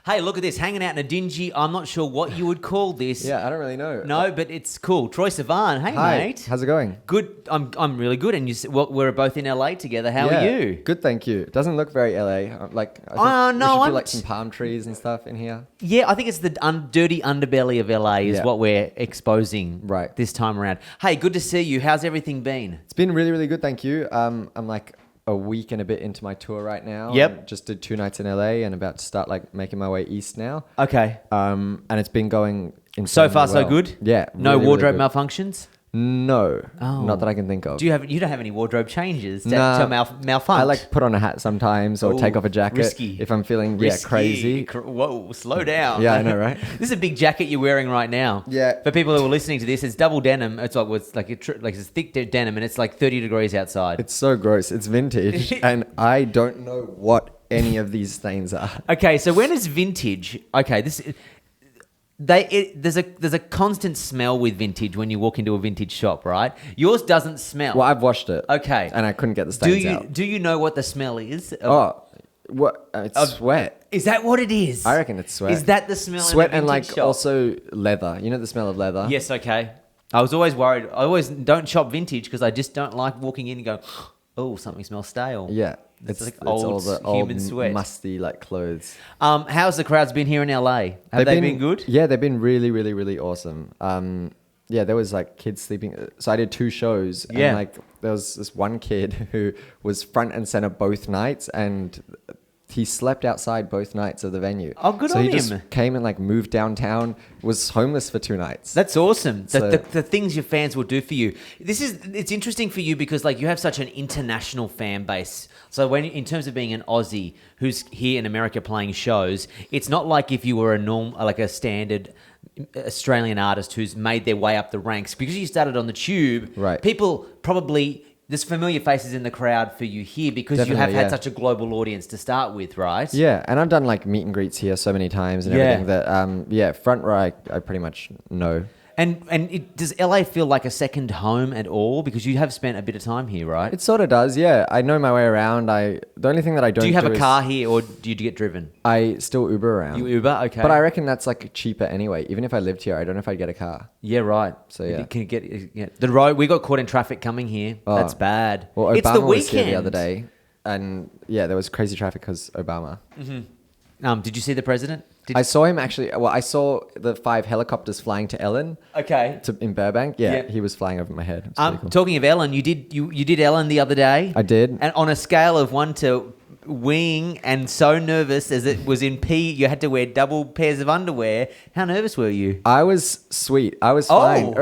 Hey, look at this, hanging out in a dingy, I'm not sure what you would call this. Yeah, I don't really know. No, but it's cool. TROYE SIVAN, hey Hi, mate. how's it going? Good, I'm really good. And we're both in LA together. How Yeah, are you? Good, thank you. It doesn't look very LA. I think no, we should I'm do like some palm trees and stuff in here. Yeah, I think it's the dirty underbelly of LA is Yeah. what we're exposing Right. this time around. Hey, good to see you. How's everything been? It's been really, really good, thank you. I'm like a week and a bit into my tour right now. Yep. Just did 2 nights in LA and about to start like making my way east now. Okay. And it's been going So insanely far, so well. good? Yeah. No really, wardrobe really good. malfunctions? No, Oh. not that I can think of. You don't have any wardrobe changes to Nah, malfunct? I like put on a hat sometimes or take Ooh, off a jacket risky. if I'm feeling Risky. crazy. Whoa, slow down. Yeah, I know, right? This is a big jacket you're wearing right now. Yeah. For people who are listening to this, it's double denim. It's like it's thick denim, and it's like 30 degrees outside. It's so gross. It's vintage, and I don't know what any of these stains are. Okay, so when is vintage? Okay, there's a constant smell with vintage when you walk into a vintage shop, right? Yours doesn't smell. Well, I've washed it. Okay. And I couldn't get the stains out. Do you know what the smell is? Oh, what? It's sweat. Is that what it is? I reckon it's sweat. Is that the smell? Sweat in a and vintage like shop? also leather. You know the smell of leather? Yes, okay. I was always worried. I always don't shop vintage because I just don't like walking in and go, oh, something smells stale. Yeah. It's like all old the human old sweat. musty like clothes. How's the crowds been here in LA? Have they been good? Yeah, they've been really, really, really awesome. Yeah, there was like kids sleeping. So I did 2 shows. Yeah. And like there was this one kid who was front and center both nights, and he slept outside both nights of the venue. Oh, good so on he him. just came and like moved downtown, was homeless for 2 nights. That's awesome. So- The things your fans will do for you. It's interesting for you because like you have such an international fan base. So when in terms of being an Aussie who's here in America playing shows, it's not like if you were a standard Australian artist who's made their way up the ranks because you started on the tube. Right. People probably there's familiar faces in the crowd for you here because you have Definitely, had yeah. such a global audience to start with, right? Yeah, and I've done like meet and greets here so many times and Yeah. everything that front row I pretty much know. And does LA feel like a second home at all? Because you have spent a bit of time here, right? It sort of does, yeah. I know my way around. The only thing that I don't Do you have a is car here or do you get driven? I still Uber around. You Uber, okay. But I reckon that's like cheaper anyway. Even if I lived here, I don't know if I'd get a car. Yeah, right. So, yeah. Can you get the road? We got caught in traffic coming here. Oh. That's bad. Well, Obama it's the was here weekend. the other day, and yeah, there was crazy traffic because Obama. Did you see the president? I saw him actually. Well, I saw the 5 helicopters flying to Ellen Okay. in Burbank. Yeah, Yeah. he was flying over my head. It was pretty cool. Talking of Ellen, you did Ellen the other day. I did. And on a scale of 1 to wing and so nervous as it was in P, you had to wear double pairs of underwear. How nervous were you? I was sweet. I was Oh. fine.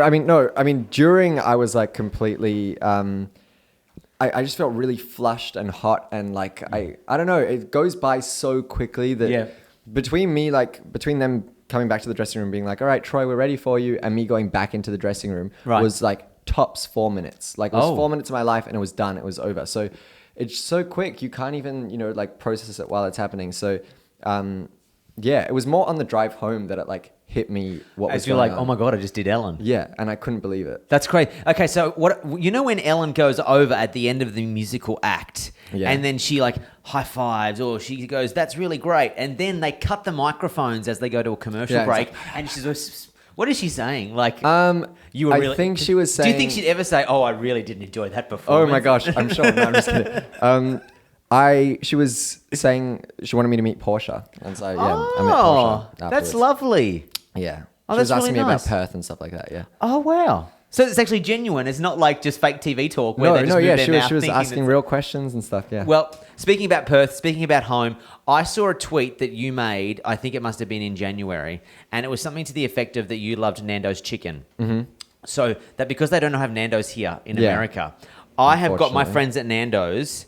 I mean, during I was like completely. I just felt really flushed and hot and like I don't know. It goes by so quickly that Yeah. between them coming back to the dressing room being like, all right, Troy, we're ready for you, and me going back into the dressing room Right. was like tops 4 minutes. Like it was Oh. 4 minutes of my life and it was done. It was over. So it's so quick. You can't even like process it while it's happening. So yeah, it was more on the drive home that it like hit me what was As you're going like, on. oh my God, I just did Ellen. Yeah, and I couldn't believe it. That's great. Okay, so when Ellen goes over at the end of the musical act, Yeah. and then she like high fives or she goes, "That's really great," and then they cut the microphones as they go to a commercial Yeah, break, exactly. and she's, what is she saying? Like, you I really think she was Do you saying- think she'd ever say, "Oh, I really didn't enjoy that Oh performance"? my gosh, I'm sure. No, I'm just kidding. She was saying she wanted me to meet Portia, and so yeah, I met Portia. Oh, that's afterwards. lovely. Yeah, Oh, she was that's asking really me nice. about Perth and stuff like that. Yeah. Oh wow. So it's actually genuine. It's not like just fake TV talk where they just move yeah, their she mouth was thinking asking it's- real questions and stuff. Yeah. Well, speaking about Perth, speaking about home, I saw a tweet that you made, I think it must have been in January, and it was something to the effect of that you loved Nando's chicken. Mm-hmm. So that because they don't have Nando's here in Yeah. America, I have got my Unfortunately. friends at Nando's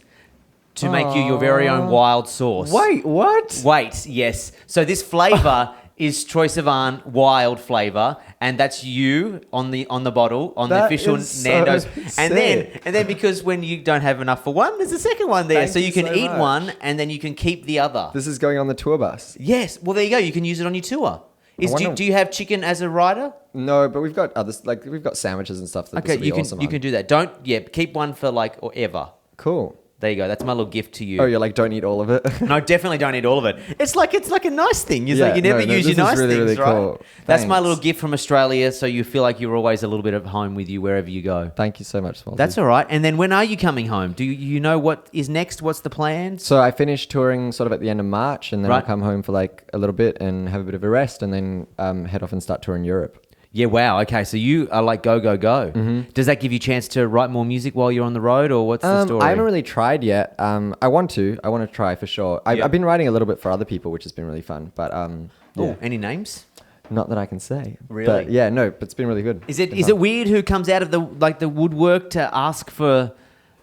to make you your very own wild sauce. Wait, what? Wait, yes. So this flavor is TROYE SIVAN wild flavor, and that's you on the bottle on the That official is so Nando's. And sick. then because when you don't have enough for one, there's a second one there, Thank so you you can so eat much. one and then you can keep the other. This is going on the tour bus. Yes. Well, there you go. You can use it on your tour. wonder- Do you have chicken as a rider? No, but we've got others. Like we've got sandwiches and stuff. That Okay, this would be you can awesome you on. can do that. Don't keep one for like or ever. Cool. There you go. That's my little gift to you. Oh, you're like, don't eat all of it. No, definitely don't eat all of it. It's like a nice thing. It's Yeah, like you never no, use your this is nice really, things, really right? cool. That's my Thanks. little gift from Australia, so you feel like you're always a little bit at home with you wherever you go. Thank you so much, Smallzy. That's all right. And then when are you coming home? Do you know what is next? What's the plan? So I finished touring sort of at the end of March, and then I'll Right. come home for like a little bit and have a bit of a rest, and then head off and start touring Europe. Yeah, wow. Okay, so you are like go, go, go. Mm-hmm. Does that give you a chance to write more music while you're on the road, or what's the story? I haven't really tried yet. I want to try for sure. Yeah. I've been writing a little bit for other people, which has been really fun. But yeah. Ooh, any names? Not that I can say. Really? But yeah, no. But it's been really good. Is It's it been is fun. it weird who comes out of the woodwork to ask for,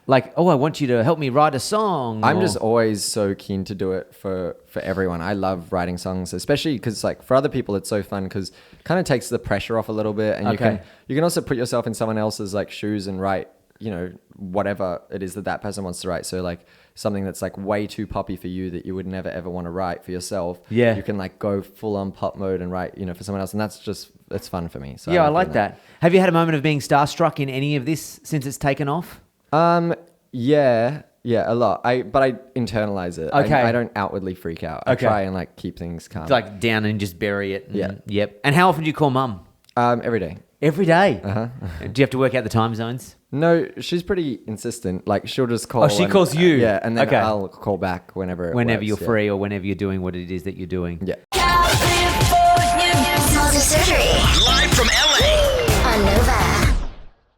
like, oh, I want you to help me write a song? I'm or- just always so keen to do it for everyone. I love writing songs, especially because like for other people it's so fun because it kind of takes the pressure off a little bit, and Okay. you can also put yourself in someone else's like shoes and write, you know, whatever it is that person wants to write. So like something that's like way too poppy for you that you would never ever want to write for yourself. Yeah. You can like go full on pop mode and write, you know, for someone else, and it's fun for me. So Yeah, I love like doing that. Have you had a moment of being starstruck in any of this since it's taken off? Yeah, a lot. But I internalize it. Okay. I don't outwardly freak out. I Okay. try and like keep things calm. Like down and just bury it. And, Yeah. Yep. And how often do you call mum? Every day. Every day. Uh-huh. Do you have to work out the time zones? No, she's pretty insistent. Like she'll just call. Oh, she and- calls you? Yeah, and then Okay. I'll call back whenever. Whenever works, you're yeah. free or whenever you're doing what it is that you're doing. Yeah. Smallzy Surgery Live from LA. on Nova